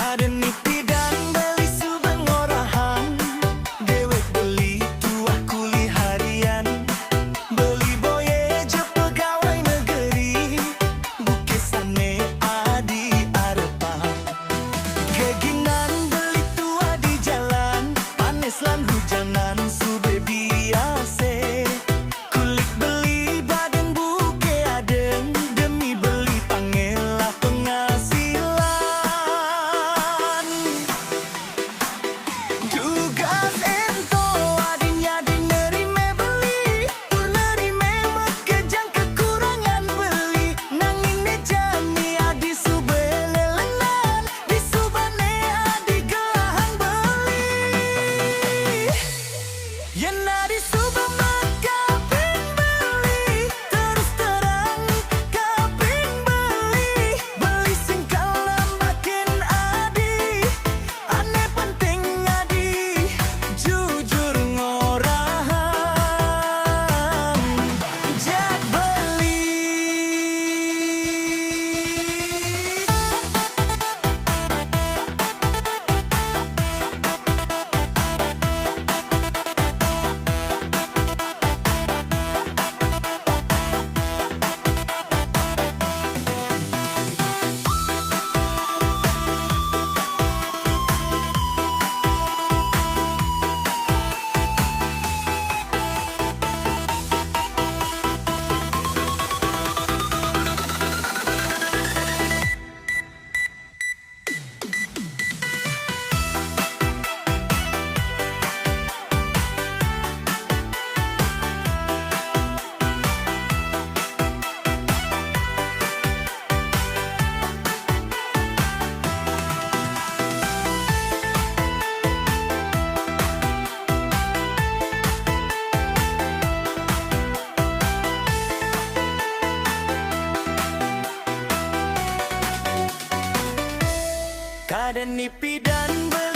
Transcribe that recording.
Kada nipi dan beli subeng orahan, dewek beli tuah kuli harian. Beli boye je pegawai negeri, bukesane adi arepan. Keginan beli tuah di jalan, panes lan hujanan sudah biasa. Kulik beli badan buke adem, demi beli pangelah penghasilan. Tugas ento adinya di nerime beli, pur nerime mekejang kekurangan beli. Nanging ne jami adi subelelenan, di subane adi gelahan beli. Yen adi subah makaping beli, terus terang kaping beli. Beli sing kalambakin adi, ane penting adi jujur ngorahan. Jak beli. Kada nipi dan beli